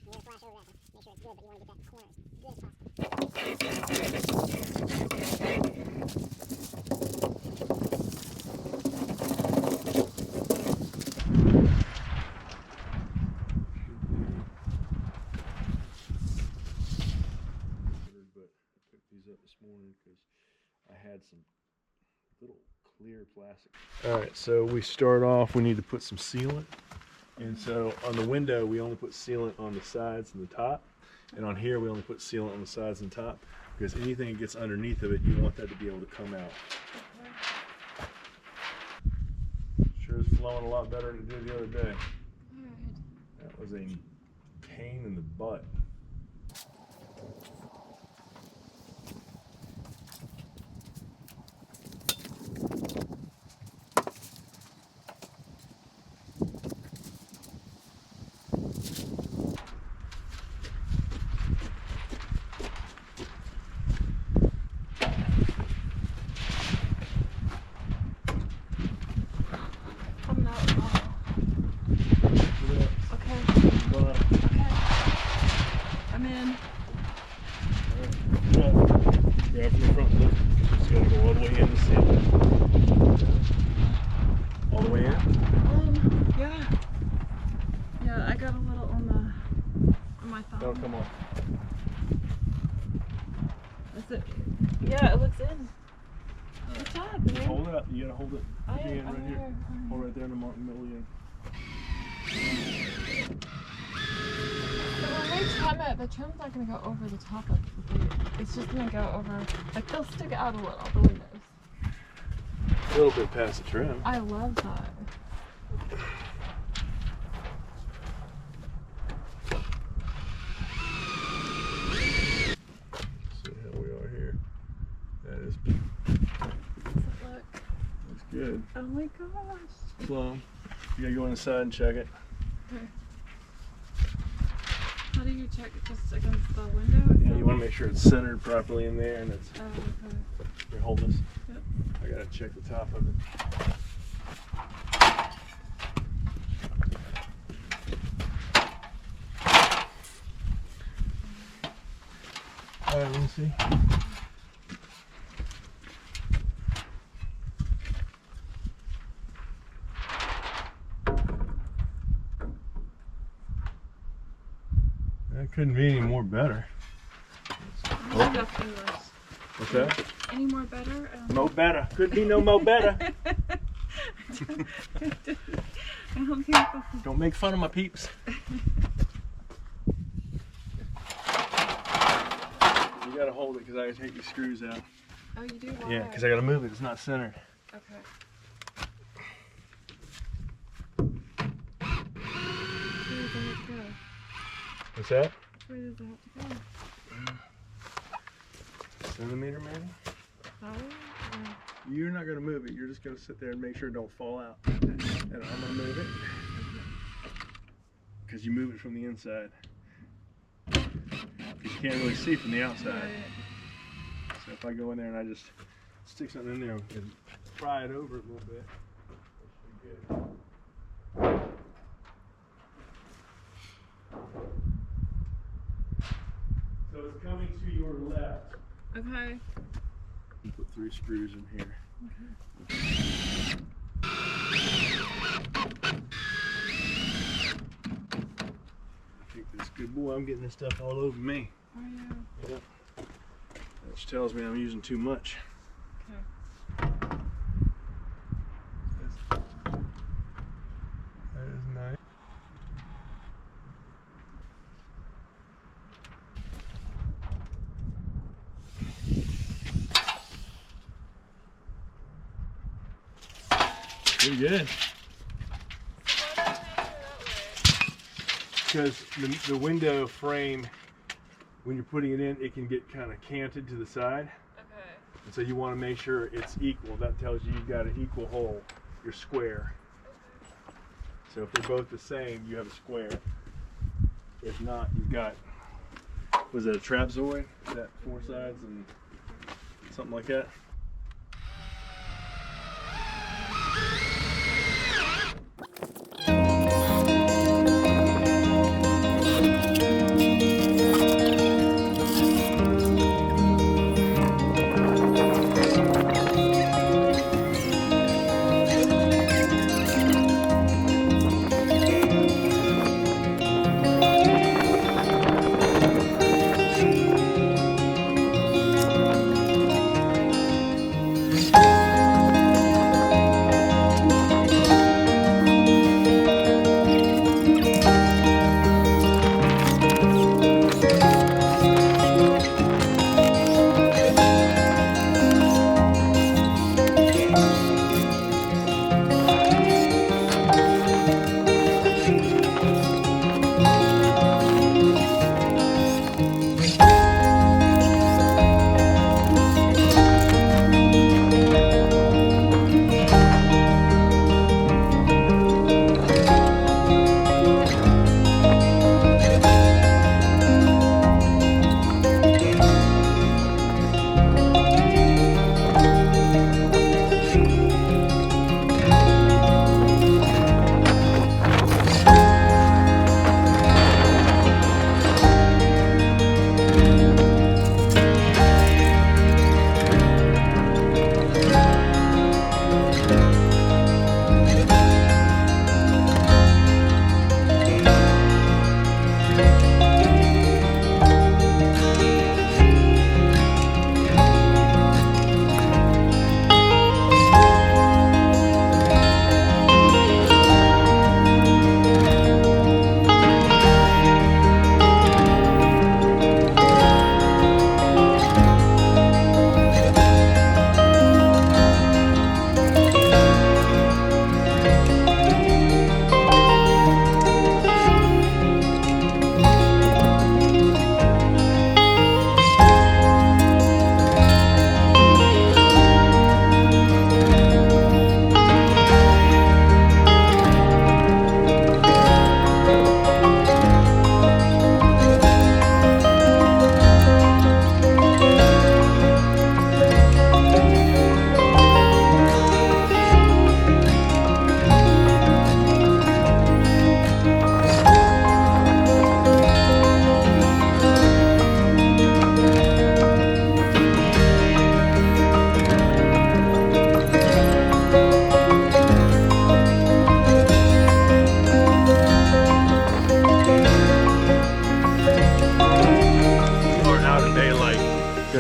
You're gonna flash over that to make sure it's good, but you want to get that corner as good as possible. But I picked these up this morning because I had some little clear plastic. All right, so we start off, we need to put some sealant. And so on the window, we only put sealant on the sides and the top. And on here, we only put sealant on the sides and top, because anything that gets underneath of it, you want that to be able to come out. Sure is flowing a lot better than it did the other day. That was a pain in the butt. Grab from the front look. Just gotta go all the way in to see it. All the way in? Yeah. Yeah, I got a little on my thumb. That'll come off. Is it? Yeah, it looks in. Good job, man. Hold it up. You gotta hold it. I Right am here. here. Hold right there in the middle again. So when we trim it, the trim's not going to go over the top of the boot. It's just going to go over, like they'll stick out a little, the windows. A little bit past the trim. I love that. See how we are here. That is. Look. That's good. Oh my gosh. Plumb. You gotta go inside and check it. Okay. How do you check it? Just against the window? Yeah, you want to make sure it's centered properly in there, and it's. Oh, okay. Here, hold this. Yep. I gotta check the top of it. All right, let me see. That couldn't be any more better. Nothing worse. What's that? Any more better? Mo better. Could be no mo better. Don't make fun of my peeps. You gotta hold it because I gotta take these screws out. Oh, you do? Why? Yeah, because I gotta move it. It's not centered. Okay. Where does it have to go? What's that? Where does it have to go? Centimeter, maybe? Oh, yeah. You're not gonna move it. You're just gonna sit there and make sure it don't fall out. And I'm gonna move it because you move it from the inside. You can't really see from the outside. Right. So if I go in there and I just stick something in there and pry it over it a little bit, that should be good. So it's coming to your left. Okay. You put 3 screws in here. Okay. I think that's good. Boy, I'm getting this stuff all over me. Are you? Yep. Which tells me I'm using too much. Okay. That is nice. Pretty good. Because the window frame, when you're putting it in, it can get kind of canted to the side. Okay. And so you want to make sure it's equal. That tells you you've got an equal hole. You're square. So if they're both the same, you have a square. If not, you've got, was it a trapezoid? Is that 4 sides and something like that?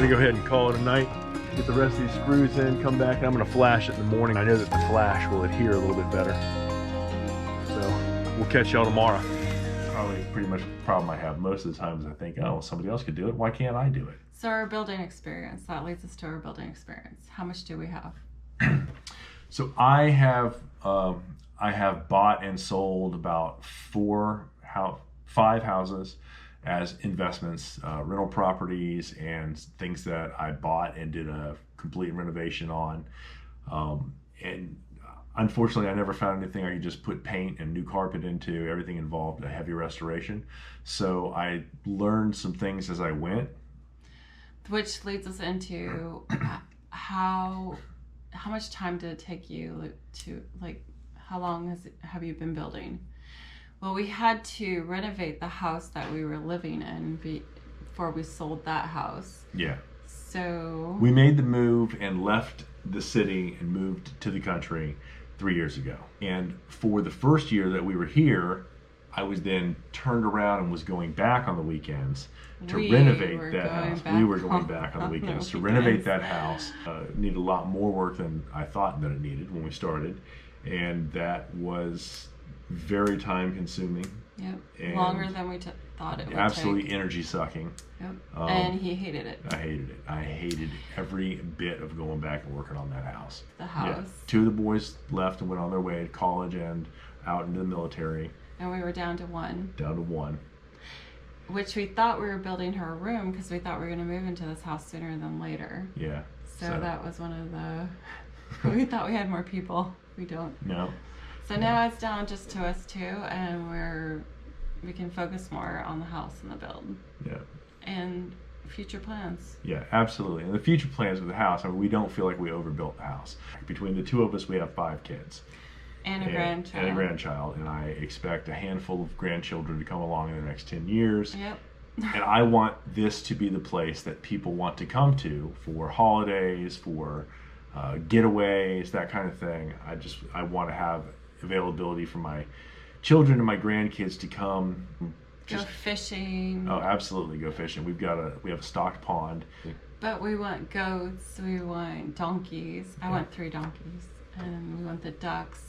gonna go ahead and call it a night, get the rest of these screws in, come back, and I'm gonna flash it in the morning. I know that the flash will adhere a little bit better. So we'll catch y'all tomorrow. Probably pretty much the problem I have most of the times. I think, oh, somebody else could do it. Why can't I do it? So our building experience, that leads us to our building experience. How much do we have? So I have bought and sold about 5 houses as investments, rental properties, and things that I bought and did a complete renovation on. And unfortunately, I never found anything I could just put paint and new carpet into. Everything involved a heavy restoration. So I learned some things as I went. Which leads us into how much time did it take you to, like, how long have you been building? Well, we had to renovate the house that we were living in before we sold that house. Yeah. So we made the move and left the city and moved to the country 3 years ago. And for the first year that we were here, I was then turned around and was going back on the weekends to renovate that house. We were going back on the weekends to renovate that house. Needed a lot more work than I thought that it needed when we started. And that was very time consuming. Yep. Longer than we thought it would absolutely take. Energy sucking. Yep. And he hated it. I hated it. I hated every bit of going back and working on that house. The house. Yeah. 2 of the boys left and went on their way to college and out into the military. And we were down to 1. Down to 1. Which we thought we were building her a room because we thought we were going to move into this house sooner than later. Yeah. So that was one of the... We thought we had more people. We don't. No. So now it's down just to us 2, and we can focus more on the house and the build. Yeah. And future plans. Yeah, absolutely. And the future plans with the house, I mean, we don't feel like we overbuilt the house. Between the 2 of us, we have 5 kids. And a grandchild. And a grandchild. And I expect a handful of grandchildren to come along in the next 10 years. Yep. And I want this to be the place that people want to come to for holidays, for getaways, that kind of thing. I want to have availability for my children and my grandkids to come. Go fishing. Oh, absolutely, go fishing. We have a stocked pond. But we want goats, we want donkeys. I want 3 donkeys. And we want the ducks.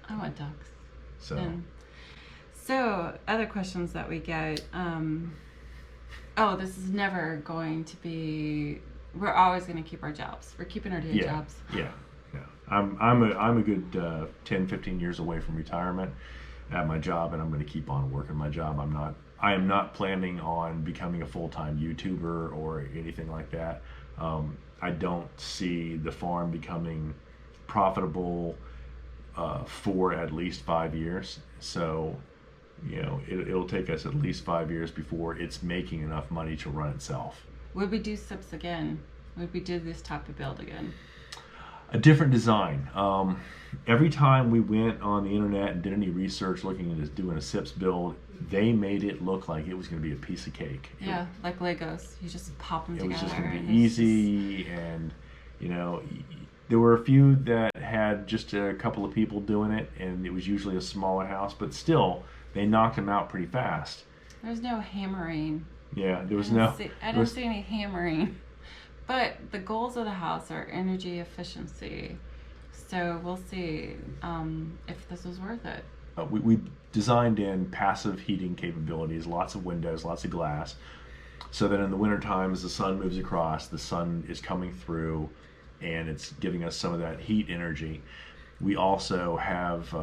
I want ducks. So other questions that we get, this is never going to be, we're always going to keep our jobs. We're keeping our day jobs. Yeah. I'm a good 10, 15 years away from retirement at my job, and I'm going to keep on working my job. I am not planning on becoming a full-time YouTuber or anything like that. I don't see the farm becoming profitable for at least 5 years. So, it'll take us at least 5 years before it's making enough money to run itself. Would we do SIPs again? Would we do this type of build again? A different design. Every time we went on the internet and did any research looking at doing a SIPs build, they made it look like it was going to be a piece of cake. Yeah, like Legos. You just pop them together. It was just going to be easy, and there were a few that had just a couple of people doing it, and it was usually a smaller house, but still, they knocked them out pretty fast. There's no hammering. Yeah, there was I didn't see any hammering. But the goals of the house are energy efficiency. So we'll see if this was worth it. We designed in passive heating capabilities, lots of windows, lots of glass, so that in the wintertime, as the sun moves across, the sun is coming through and it's giving us some of that heat energy. We also have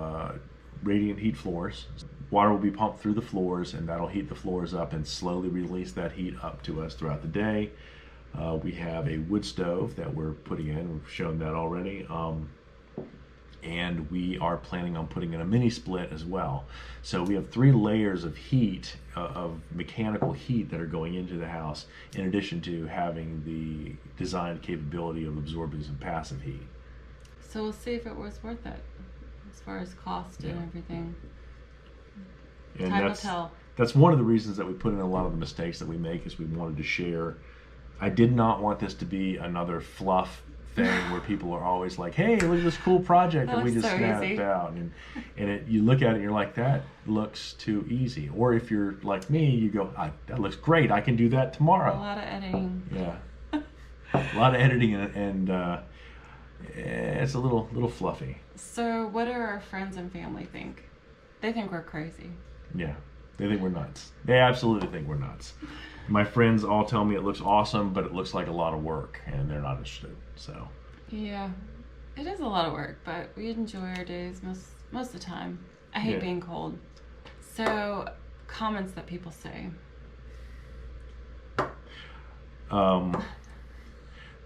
radiant heat floors. Water will be pumped through the floors, and that'll heat the floors up and slowly release that heat up to us throughout the day. We have a wood stove that we're putting in. We've shown that already. And we are planning on putting in a mini split as well. So we have 3 layers of heat, of mechanical heat that are going into the house, in addition to having the designed capability of absorbing some passive heat. So we'll see if it was worth it, as far as cost and everything. And Time will tell. That's one of the reasons that we put in a lot of the mistakes that we make, is we wanted to share. I did not want this to be another fluff thing where people are always like, "Hey, look at this cool project that we looks just so snapped easy. out," and you look at it and you're like, "That looks too easy." Or if you're like me, you go, "That looks great. I can do that A tomorrow." lot of editing. Yeah, a lot of editing and it's a little fluffy. So what do our friends and family think? They think we're crazy. Yeah, they think we're nuts. They absolutely think we're nuts. My friends all tell me it looks awesome, but it looks like a lot of work, and they're not interested. So Yeah, it is a lot of work, but we enjoy our days most of the time. I hate Yeah. being cold. So, comments that people say.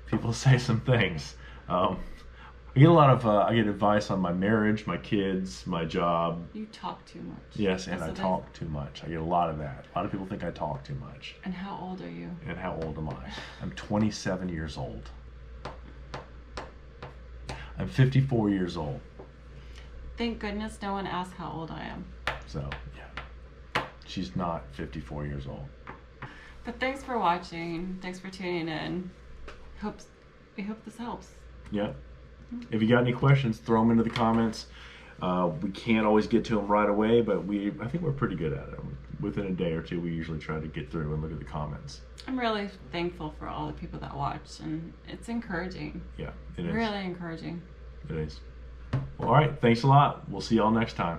People say some things. I get a lot of I get advice on my marriage, my kids, my job. You talk too much. Yes, and That's I what talk too much. I get a lot of that. A lot of people think I talk too much. And how old are you? And how old am I? I'm 27 years old. I'm 54 years old. Thank goodness no one asked how old I am. So, yeah. She's not 54 years old. But thanks for watching. Thanks for tuning in. We hope this helps. Yeah. If you got any questions, throw them into the comments. We can't always get to them right away, but I think we're pretty good at it. Within a day or two, we usually try to get through and look at the comments. I'm really thankful for all the people that watch, and it's encouraging. Yeah, it is. Really encouraging. It is. Well, all right. Thanks a lot. We'll see y'all next time.